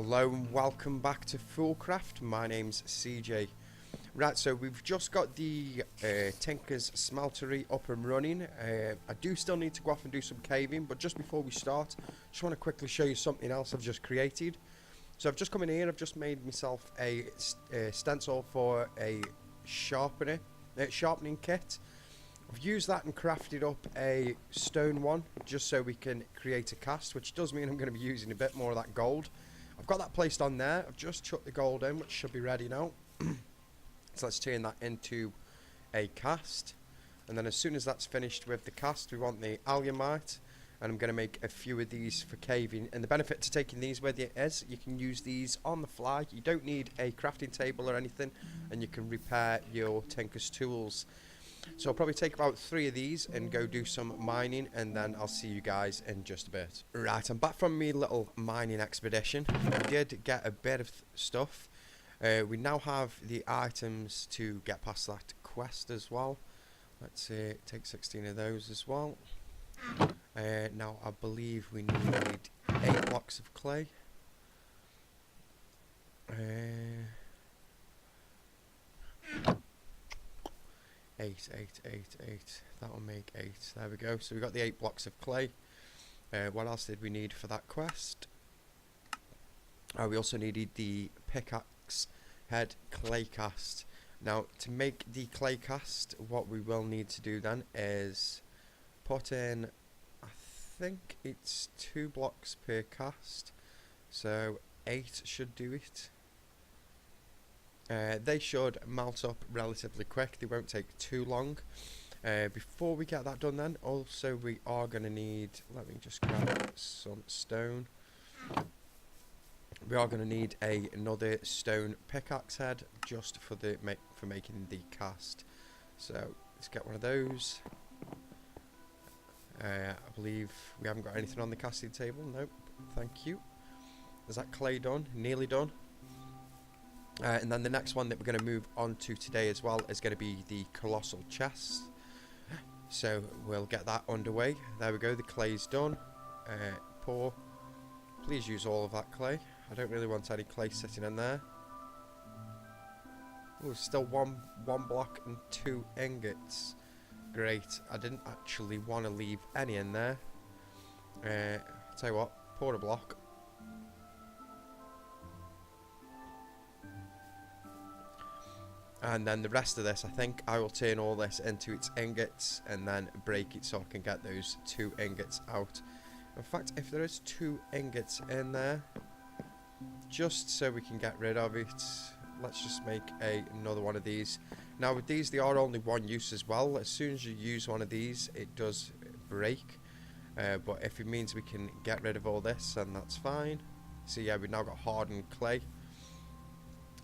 Hello and welcome back to FoolCraft. My name's CJ. Right, so we've just got the Tinker's Smeltery up and running. I do still need to go off and do some caving, but just before we start, just want to quickly show you something else I've just created. So I've just come in here, I've just made myself a stencil for a sharpening kit. I've used that and crafted up a stone one, just so we can create a cast, which does mean I'm going to be using a bit more of that gold. I've got that placed on there. I've just chucked the gold in, which should be ready now. So let's turn that into a cast. And then as soon as that's finished with the cast, we want the alumite. And I'm going to make a few of these for caving. And the benefit to taking these with you is you can use these on the fly. You don't need a crafting table or anything. And you can repair your Tinker's tools. So I'll probably take about 3 of these and go do some mining, and then I'll see you guys in just a bit. Right, I'm back from my little mining expedition. We did get a bit of stuff. We now have the items to get past that quest as well. Let's take 16 of those as well. Now I believe we need 8 blocks of clay. 8. That will make 8. There we go. So we got the 8 blocks of clay. What else did we need for that quest? We also needed the pickaxe head clay cast. Now to make the clay cast, what we will need to do then is put in, I think it's 2 blocks per cast. So 8 should do it. They should melt up relatively quick. They won't take too long. Before we get that done then, also we are going to need, let me just grab some stone. We are going to need another stone pickaxe head just for making the cast. So let's get one of those. I believe we haven't got anything on the casting table. Nope, thank you. Is that clay done? Nearly done. And then the next one that we're going to move on to today as well is going to be the Colossal chest. So we'll get that underway. There we go, the clay's done. Pour. Please use all of that clay. I don't really want any clay sitting in there. Oh, still one block and 2 ingots. Great. I didn't actually want to leave any in there. I'll tell you what, pour a block. And then the rest of this, I think I will turn all this into its ingots and then break it so I can get those 2 ingots out. In fact, if there is 2 ingots in there, just so we can get rid of it, let's just make another one of these. Now with these, they are only one use as well. As soon as you use one of these, it does break. But if it means we can get rid of all this, then that's fine. So yeah, we've now got hardened clay.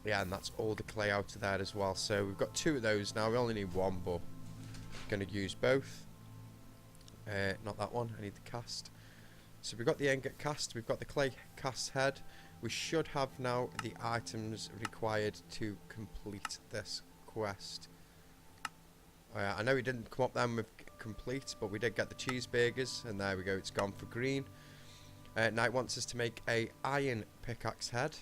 Yeah, and that's all the clay out of there as well. So we've got 2 of those now. We only need 1, but I'm going to use both. Not that one. I need the cast. So we've got the ingot cast. We've got the clay cast head. We should have now the items required to complete this quest. I know we didn't come up then with complete, but we did get the cheeseburgers, and there we go. It's gone for green. Now it wants us to make a iron pickaxe head.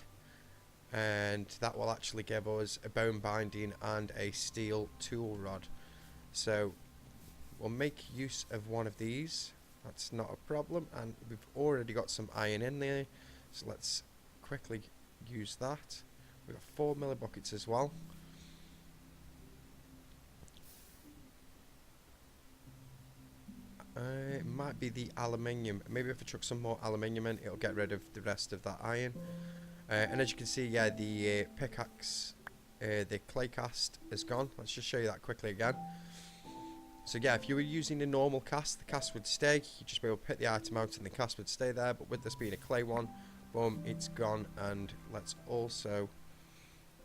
And that will actually give us a bone binding and a steel tool rod. So we'll make use of one of these. That's not a problem, and we've already got some iron in there, so let's quickly use that. We've got 4 millibuckets as well. It might be the aluminium. Maybe if I chuck some more aluminium in, it'll get rid of the rest of that iron. And as you can see, yeah, the pickaxe, the clay cast is gone. Let's just show you that quickly again. So yeah, if you were using a normal cast, the cast would stay. You'd just be able to pick the item out and the cast would stay there. But with this being a clay one, boom, it's gone. And let's also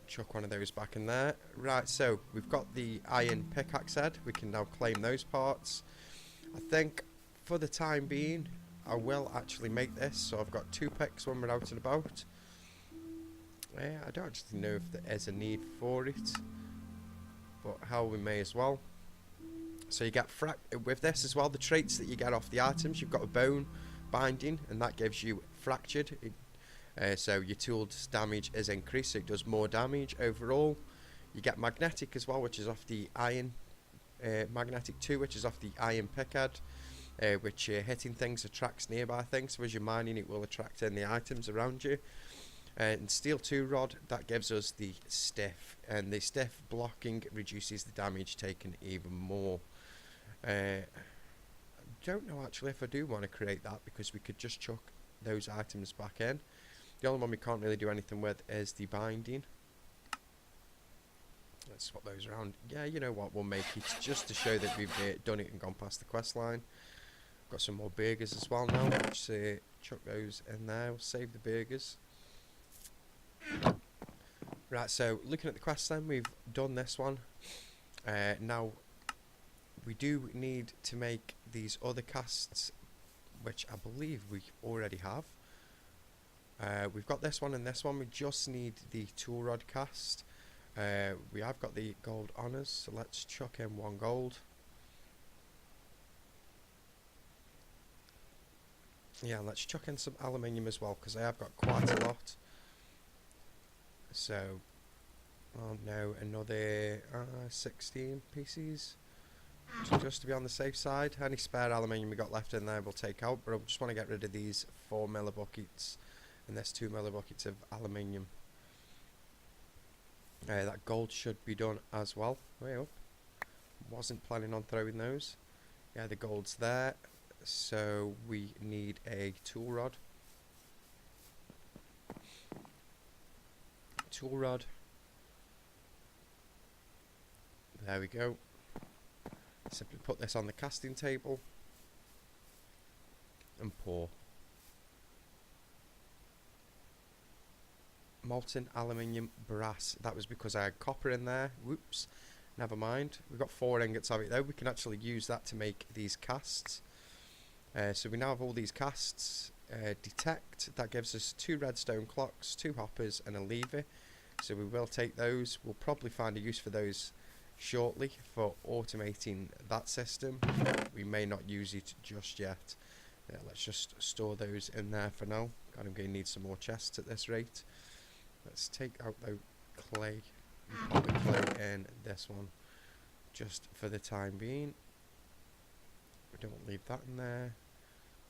chuck one of those back in there. Right, so we've got the iron pickaxe head. We can now claim those parts. I think for the time being, I will actually make this. So I've got 2 picks when we're out and about. I don't actually know if there is a need for it, but how we may as well. So you get with this as well, the traits that you get off the items. You've got a bone binding, and that gives you fractured. So your tool's damage is increased, so it does more damage overall. You get magnetic as well, which is off the iron. Magnetic 2, which is off the iron pickhead, which hitting things attracts nearby things, so as you're mining it will attract in the items around you. And steel 2 rod, that gives us the stiff, and the stiff blocking reduces the damage taken even more. I don't know actually if I do want to create that, because we could just chuck those items back in. The only one we can't really do anything with is the binding. Let's swap those around. Yeah, you know what, we'll make it just to show that we've done it and gone past the quest line. Got some more burgers as well now. Let's chuck those in there. We'll save the burgers. Right, so looking at the quest then, we've done this one. Now we do need to make these other casts, which I believe we already have. We've got this one and this one. We just need the tool rod cast. We have got the gold honors, so let's chuck in 1 gold. Yeah, let's chuck in some aluminium as well, because I have got quite a lot. So, oh no, another 16 pieces, just to be on the safe side. Any spare aluminium we got left in there we'll take out, but I just want to get rid of these 4 millibuckets and this 2 millibuckets of aluminium. That gold should be done as well. Way up. Wasn't planning on throwing those. Yeah, the gold's there. So we need a tool rod. Tool rod. There we go. Simply put this on the casting table and pour. Molten aluminium brass. That was because I had copper in there. Whoops. Never mind. We've got 4 ingots of it though. We can actually use that to make these casts. So we now have all these casts. Detect. That gives us 2 redstone clocks, 2 hoppers and a lever. So we will take those. We'll probably find a use for those shortly for automating that system. We may not use it just yet. Let's just store those in there for now. God, I'm going to need some more chests at this rate. Let's take out the clay and put the clay in this one just for the time being. We don't leave that in there.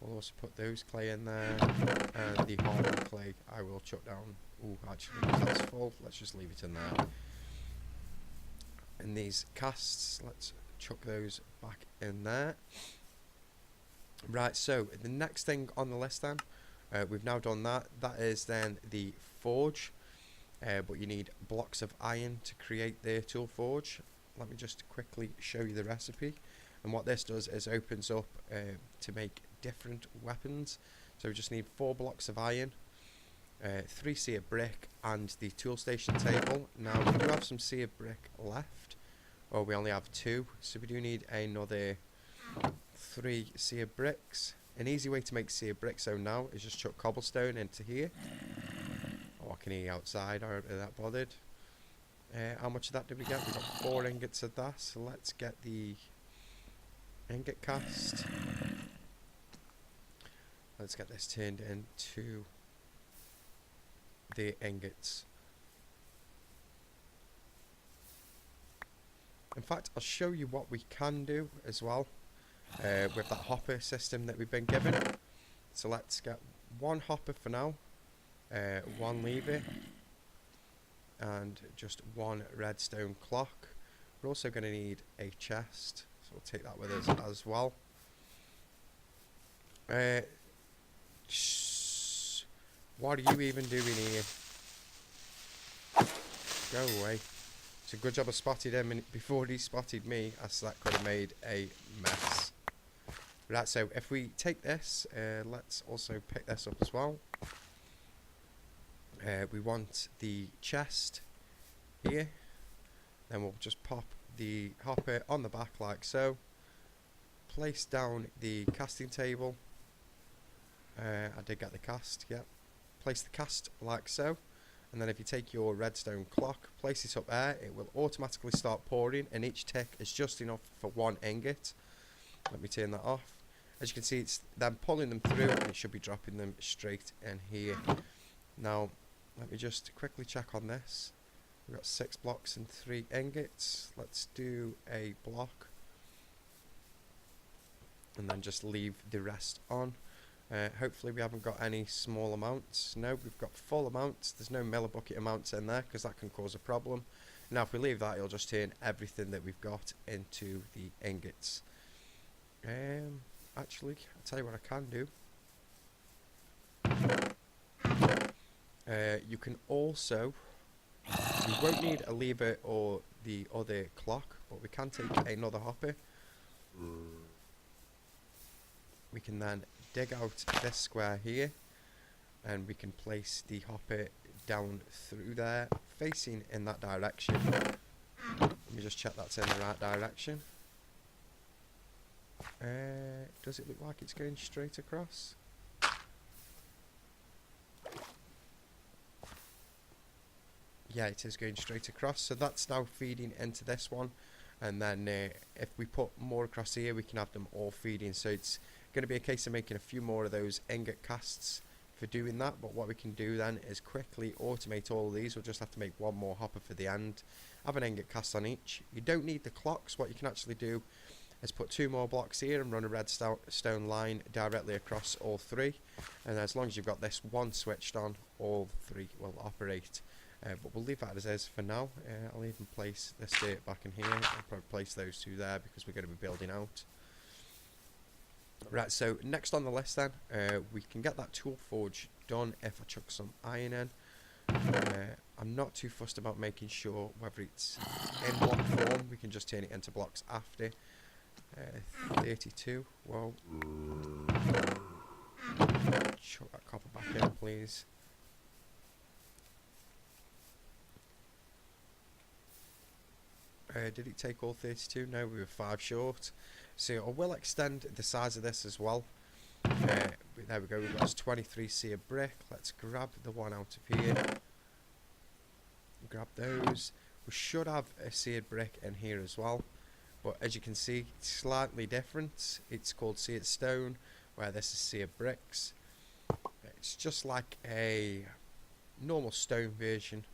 We'll also put those clay in there, and the harder clay I will chuck down. Oh, actually, that's full. Let's just leave it in there. And these casts, let's chuck those back in there. Right, so the next thing on the list then, we've now done that. That is then the forge. But you need blocks of iron to create the tool forge. Let me just quickly show you the recipe. And what this does is opens up to make different weapons. So we just need 4 blocks of iron, 3 seared brick, and the tool station table. Now we do have some seared brick left, or we only have 2, so we do need another 3 seared bricks. An easy way to make seared bricks so now is just chuck cobblestone into here. Or I can eat outside, I aren't really that bothered. How much of that did we get? We got 4 ingots of that, so let's get the ingot cast. Let's get this turned into the ingots. In fact, I'll show you what we can do as well with that hopper system that we've been given. So let's get 1 hopper for now. 1 lever and just 1 redstone clock. We're also going to need a chest, so we'll take that with us as well. What are you even doing here? Go away. It's a good job I spotted him, and before he spotted me, as that could have made a mess. Right, so if we take this, let's also pick this up as well. We want the chest here, then we'll just pop the hopper on the back like so, place down the casting table. I did get the cast, yep. Place the cast like so, and then if you take your redstone clock, place it up there, it will automatically start pouring, and each tick is just enough for 1 ingot. Let me turn that off. As you can see, it's then pulling them through, and it should be dropping them straight in here. Now, let me just quickly check on this. We've got 6 blocks and 3 ingots. Let's do a block. And then just leave the rest on. Hopefully we haven't got any small amounts. No, we've got full amounts. There's no millibucket amounts in there because that can cause a problem. Now if we leave that, it'll just turn everything that we've got into the ingots. Actually, I'll tell you what I can do. You can also, we won't need a lever or the other clock, but we can take another hopper. We can then dig out this square here, and we can place the hopper down through there, facing in that direction. Let me just check that's in the right direction. Does it look like it's going straight across? Yeah, it is going straight across, so that's now feeding into this one, and then if we put more across here, we can have them all feeding. So it's going to be a case of making a few more of those ingot casts for doing that. But what we can do then is quickly automate all of these. We'll just have to make one more hopper for the end, have an ingot cast on each. You don't need the clocks. What you can actually do is put 2 more blocks here and run a redstone line directly across all 3, and as long as you've got this one switched on, all 3 will operate. But we'll leave that as is for now. I'll even place this dirt back in here. I'll probably place those 2 there because we're going to be building out. Right, so next on the list then, we can get that tool forge done if I chuck some iron in. I'm not too fussed about making sure whether it's in block form. We can just turn it into blocks after. 32, well, chuck that copper back in, please. Did it take all 32? No, we were 5 short. So I will extend the size of this as well. There we go, we've got 23 seared brick. Let's grab the one out of here. Grab those. We should have a seared brick in here as well. But as you can see, it's slightly different. It's called seared stone, where this is seared bricks. It's just like a normal stone version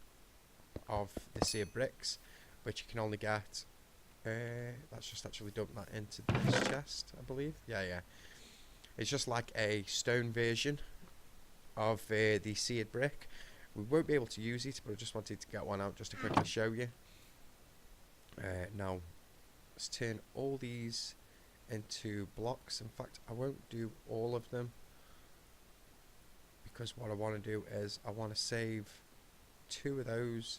of the seared bricks, which you can only get. Let's just actually dump that into this chest, I believe. Yeah. It's just like a stone version of the seared brick. We won't be able to use it, but I just wanted to get one out just to quickly show you. Now, let's turn all these into blocks. In fact, I won't do all of them, because what I want to do is I want to save 2 of those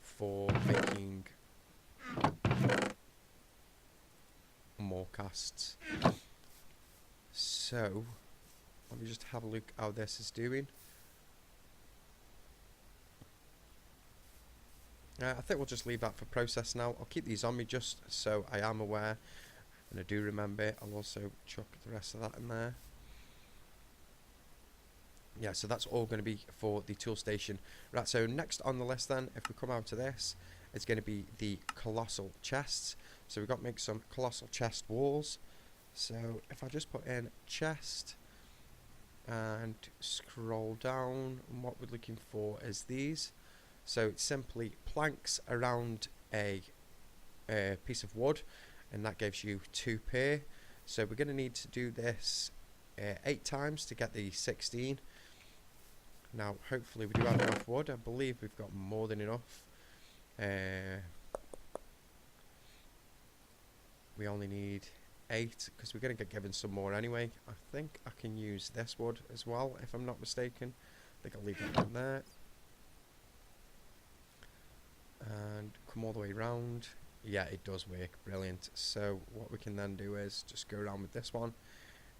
for making more casts. So let me just have a look how this is doing. I think we'll just leave that for process now. I'll keep these on me just so I am aware, and I do remember. I'll also chuck the rest of that in there. Yeah, so that's all going to be for the tool station. Right, so next on the list then, if we come out to this, it's going to be the colossal chests. So we've got to make some colossal chest walls. So if I just put in chest and scroll down, and what we're looking for is these. So it's simply planks around a piece of wood, and that gives you 2 per. So we're going to need to do this 8 times to get the 16. Now hopefully we do have enough wood. I believe we've got more than enough. We only need 8 because we're going to get given some more anyway. I think I can use this wood as well, if I'm not mistaken. I think I'll leave that one there. And come all the way around. Yeah, it does work. Brilliant. So what we can then do is just go around with this one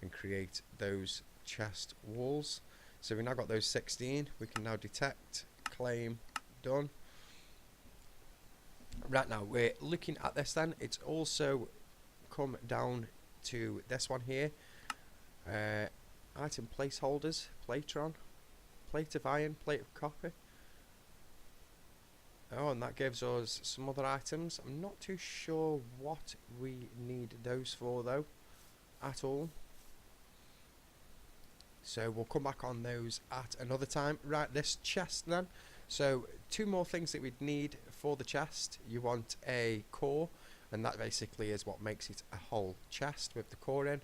and create those chest walls. So we've now got those 16. We can now detect, claim, done. Right, now we're looking at this then. It's also come down to this one here. Item placeholders, platron, plate of iron, plate of copper. Oh, and that gives us some other items. I'm not too sure what we need those for though, at all. So we'll come back on those at another time. Right, this chest then. So 2 more things that we'd need for the chest. You want a core, and that basically is what makes it a whole chest with the core in.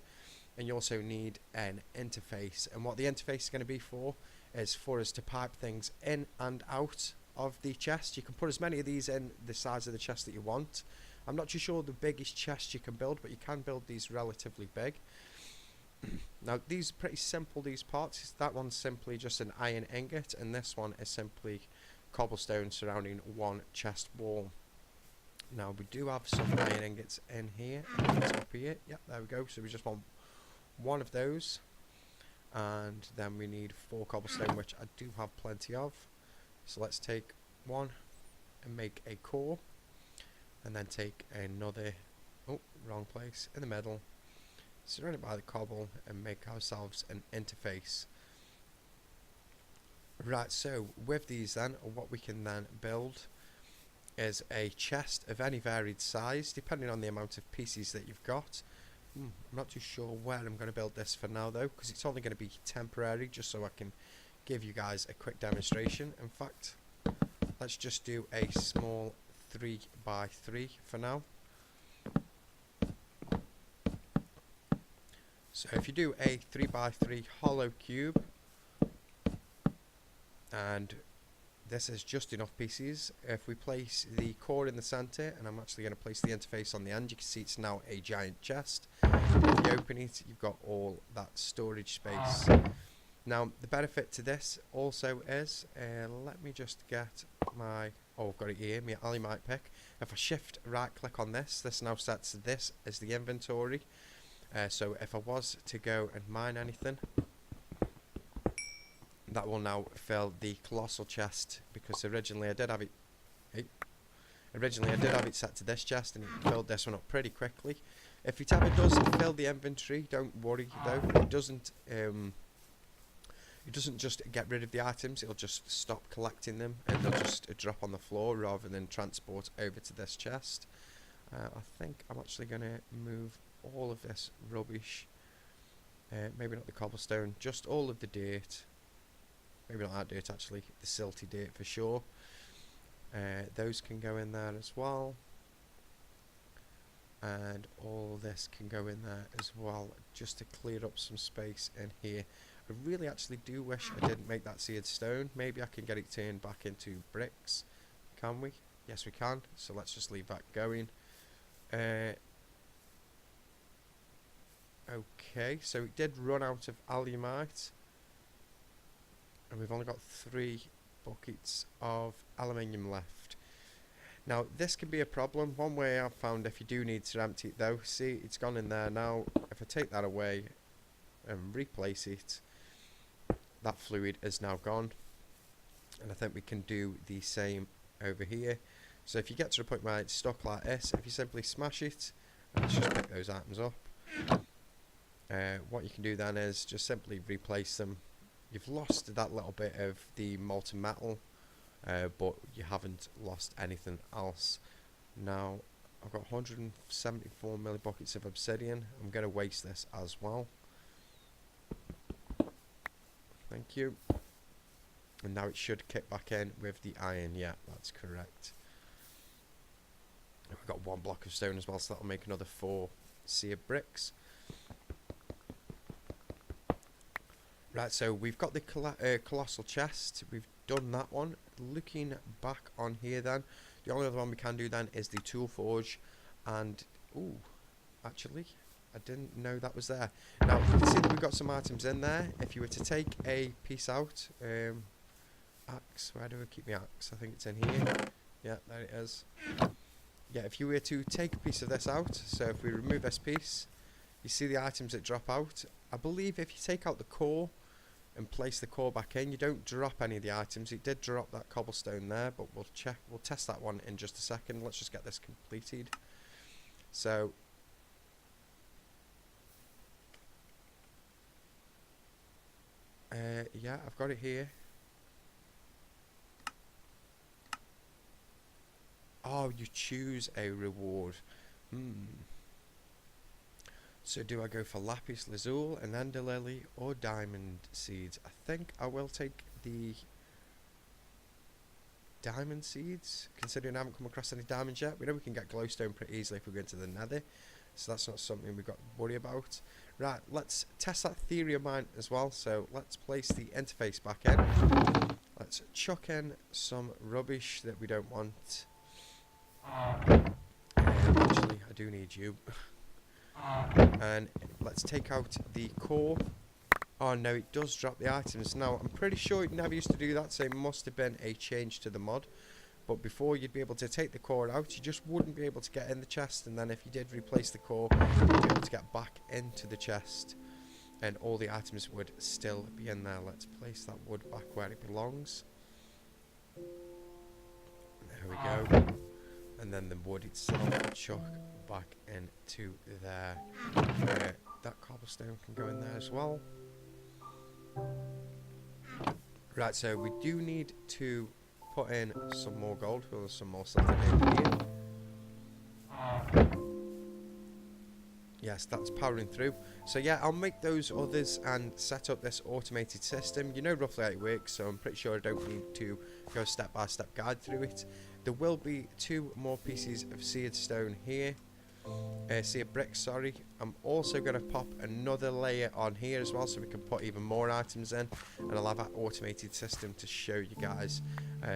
And you also need an interface, and what the interface is going to be for is for us to pipe things in and out of the chest. You can put as many of these in the size of the chest that you want. I'm not too sure the biggest chest you can build, but you can build these relatively big. Now these are pretty simple, these parts. That one's simply just an iron ingot, and this one is simply cobblestone surrounding one chest wall. Now we do have some iron ingots in here, top here. Yep, there we go. So we just want one of those, and then we need 4 cobblestone, which I do have plenty of. So let's take one and make a core, and then take another, oh, wrong place, in the middle, surround it by the cobble, and make ourselves an interface. Right, so with these then, what we can then build is a chest of any varied size, depending on the amount of pieces that you've got. I'm not too sure where I'm going to build this for now though, because it's only going to be temporary, just so I can give you guys a quick demonstration. In fact, let's just do a small 3x3 for now. So if you do a 3x3 hollow cube, and this is just enough pieces, if we place the core in the center, and I'm actually going to place the interface on the end, you can see it's now a giant chest. If you open it, you've got all that storage space. Now the benefit to this also is, let me just get my, oh, I've got it here, my alumite pick. If I shift right click on this, this now sets this as the inventory. So if I was to go and mine anything, that will now fill the colossal chest, because originally I did have it set to this chest, and it filled this one up pretty quickly. If it ever does fill the inventory, don't worry though, it doesn't just get rid of the items, it'll just stop collecting them, and they'll just drop on the floor rather than transport over to this chest. I think I'm actually going to move all of this rubbish, maybe not the cobblestone, just all of the dirt. Maybe not that dirt actually, the silty dirt for sure. Those can go in there as well. And all this can go in there as well, just to clear up some space in here. I really actually do wish I didn't make that seared stone. Maybe I can get it turned back into bricks. Can we? Yes we can. So let's just leave that going. Okay, so it did run out of alumite, and we've only got 3 buckets of aluminium left. Now this can be a problem. One way I've found, if you do need to empty it though, see it's gone in there now. If I take that away and replace it, that fluid is now gone, and I think we can do the same over here. So if you get to the point where it's stuck like this, if you simply smash it, and let's just pick those items up, what you can do then is just simply replace them. You've lost that little bit of the molten metal, but you haven't lost anything else. Now I've got 174 millibuckets of obsidian. I'm going to waste this as well. Thank you. And now it should kick back in with the iron. Yeah, that's correct. We've got 1 block of stone as well, so that'll make another 4 seared bricks. Right, so we've got the colossal chest. We've done that one. Looking back on here then, the only other one we can do then is the tool forge. And, ooh, actually, I didn't know that was there. Now, you can see that we've got some items in there. If you were to take a piece out, axe, where do I keep my axe? I think it's in here. Yeah, there it is. Yeah, if you were to take a piece of this out, so if we remove this piece, you see the items that drop out. I believe if you take out the core and place the core back in, you don't drop any of the items. It did drop that cobblestone there, but we'll test that one in just a second. Let's just get this completed. So yeah, I've got it here. Oh, you choose a reward. So do I go for lapis lazuli, an ender lily, or diamond seeds? I think I will take the diamond seeds, considering I haven't come across any diamonds yet. We know we can get glowstone pretty easily if we go into the nether, so that's not something we've got to worry about. Right, let's test that theory of mine as well. So let's place the interface back in. Let's chuck in some rubbish that we don't want. Actually, I do need you. And let's take out the core. Oh no, it does drop the items. Now, I'm pretty sure it never used to do that, so it must have been a change to the mod. But before, you'd be able to take the core out, you just wouldn't be able to get in the chest, and then if you did replace the core, you'd be able to get back into the chest, and all the items would still be in there. Let's place that wood back where it belongs. There we go. And then the wood itself, chuck back into there. That cobblestone can go in there as well. Right, so we do need to put in some more gold, because there's some more stuff in here. Yes, that's powering through. So yeah, I'll make those others and set up this automated system. You know roughly how it works, so I'm pretty sure I don't need to go step-by-step guide through it. There will be 2 more pieces of seared stone here. Seared brick, sorry. I'm also going to pop another layer on here as well, so we can put even more items in, and I'll have an automated system to show you guys,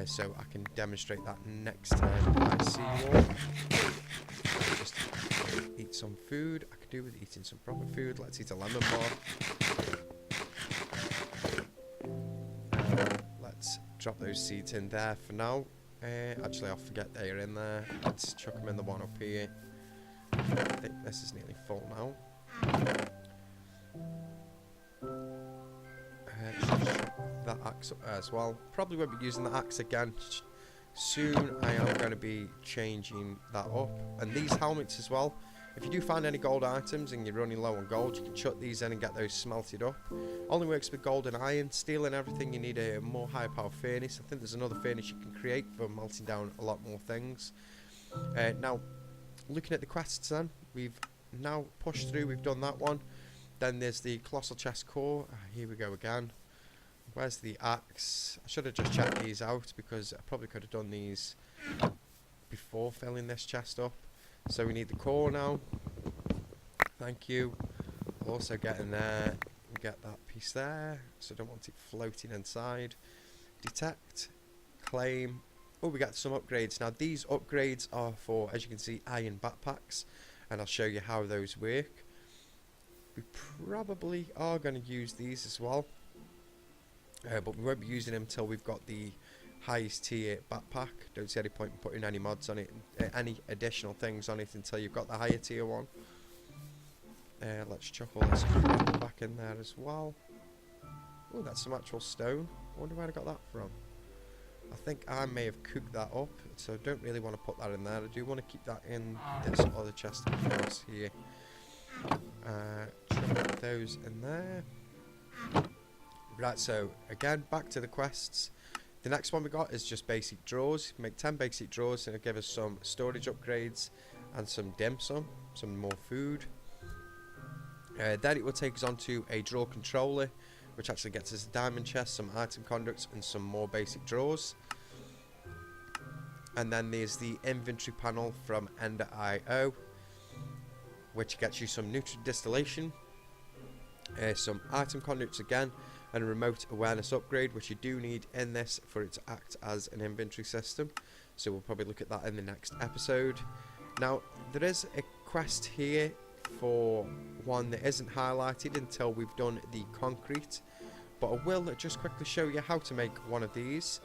so I can demonstrate that next time I see you all. Just eat some food. I could do with eating some proper food. Let's eat a lemon bar. Let's drop those seeds in there for now. Actually, I'll forget they're in there. Let's chuck them in the one up here. I think this is nearly full now. That axe up there as well. Probably won't be using the axe again. Soon I am going to be changing that up. And these helmets as well. If you do find any gold items and you're running low on gold, you can chuck these in and get those smelted up. Only works with gold and iron. Steel and everything, you need a more higher power furnace. I think there's another furnace you can create for melting down a lot more things. Now, looking at the quests then, we've now pushed through, we've done that one. Then there's the colossal chest core. Here we go again. Where's the axe? I should have just checked these out, because I probably could have done these before filling this chest up. So we need the core now. Thank you. I'll also get in there and get that piece there, so I don't want it floating inside. Detect, claim. Oh, we got some upgrades. Now these upgrades are for, as you can see, iron backpacks, and I'll show you how those work. We probably are going to use these as well, but we won't be using them until we've got the highest tier backpack. Don't see any point in putting any mods on it, any additional things on it, until you've got the higher tier one. Let's chuck all this back in there as well. Oh, that's some actual stone. I wonder where I got that from. I think I may have cooked that up, so I don't really want to put that in there. I do want to keep that in this other chest of course here. Chuck those in there. Right, so again, back to the quests. The next one we got is just basic drawers. Make 10 basic drawers, and it'll give us some storage upgrades and some dim sum, some more food. Then it will take us on to a drawer controller, which actually gets us a diamond chest, some item conducts, and some more basic drawers. And then there's the inventory panel from Ender.io, which gets you some nutrient distillation, some item conduits again, and a remote awareness upgrade, which you do need in this for it to act as an inventory system. So we'll probably look at that in the next episode. Now, there is a quest here for one that isn't highlighted until we've done the concrete, but I will just quickly show you how to make one of these.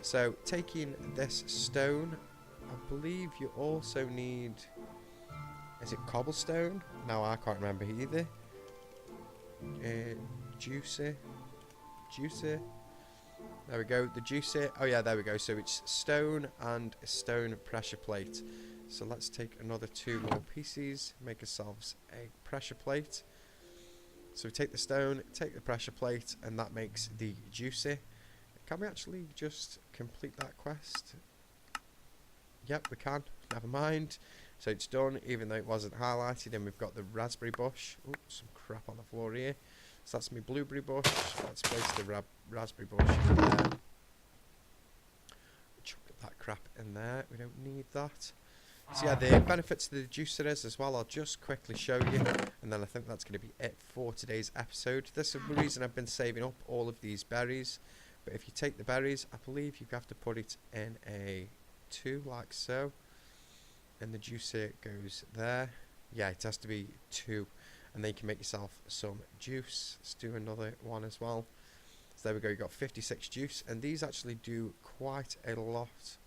So taking this stone, I believe you also need, is it cobblestone? No, I can't remember either. Juicy, there we go, the juicy, oh yeah, there we go. So it's stone and a stone pressure plate. So let's take another 2 more pieces, make ourselves a pressure plate. So we take the stone, take the pressure plate, and that makes the juicy. Can we actually just complete that quest? Yep, we can, never mind. So it's done, even though it wasn't highlighted. And we've got the raspberry bush. Oops, some crap on the floor here. So that's my blueberry bush. Let's place the raspberry bush in there. Chuck that crap in there. We don't need that. So yeah, the benefits of the juicer is as well, I'll just quickly show you, and then I think that's going to be it for today's episode. This is the reason I've been saving up all of these berries. But if you take the berries, I believe you have to put it in a 2 like so, and the juicer goes there. Yeah, it has to be 2, and then you can make yourself some juice. Let's do another one as well. So there we go, you've got 56 juice, and these actually do quite a lot.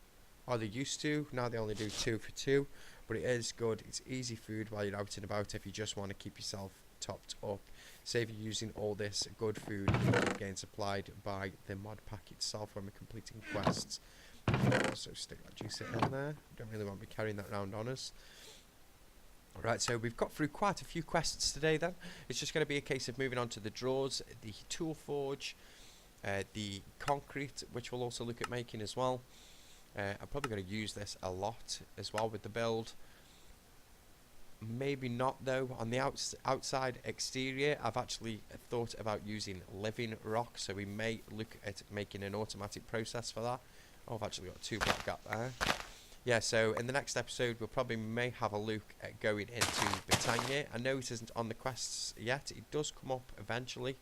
Oh, they used to, now they only do 2 for 2, but it is good. It's easy food while you're out and about if you just want to keep yourself topped up. Save you using all this good food getting supplied by the mod pack itself when we're completing quests. Also stick that juice in there. Don't really want to be carrying that around on us. Right, so we've got through quite a few quests today then. It's just going to be a case of moving on to the drawers, the tool forge, the concrete, which we'll also look at making as well. I'm probably going to use this a lot as well with the build. Maybe not though. On the outside exterior, I've actually thought about using living rock, so we may look at making an automatic process for that. Oh, I've actually got a 2 block gap there. Yeah, so in the next episode we'll probably may have a look at going into Britannia. I know it isn't on the quests yet. It does come up eventually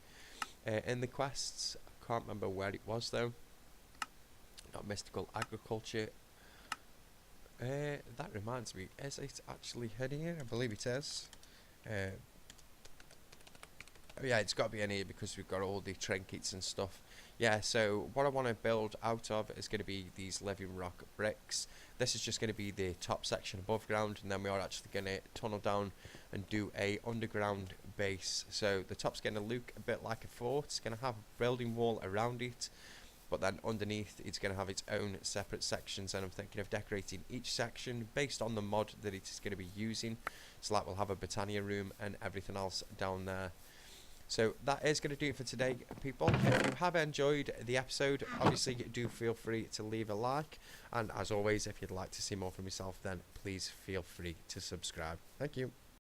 in the quests. I can't remember where it was though. Not mystical agriculture. That reminds me, is it actually in here? I believe it is. Oh yeah, it's got to be in here because we've got all the trinkets and stuff. Yeah, so what I want to build out of is going to be these living rock bricks. This is just going to be the top section above ground, and then we are actually going to tunnel down and do a underground base. So the top's going to look a bit like a fort. It's going to have a building wall around it, but then underneath it's going to have its own separate sections, and I'm thinking of decorating each section based on the mod that it is going to be using. So like we'll have a Britannia room and everything else down there. So that is going to do it for today, people. If you have enjoyed the episode, obviously do feel free to leave a like, and as always, if you'd like to see more from yourself, then please feel free to subscribe. Thank you.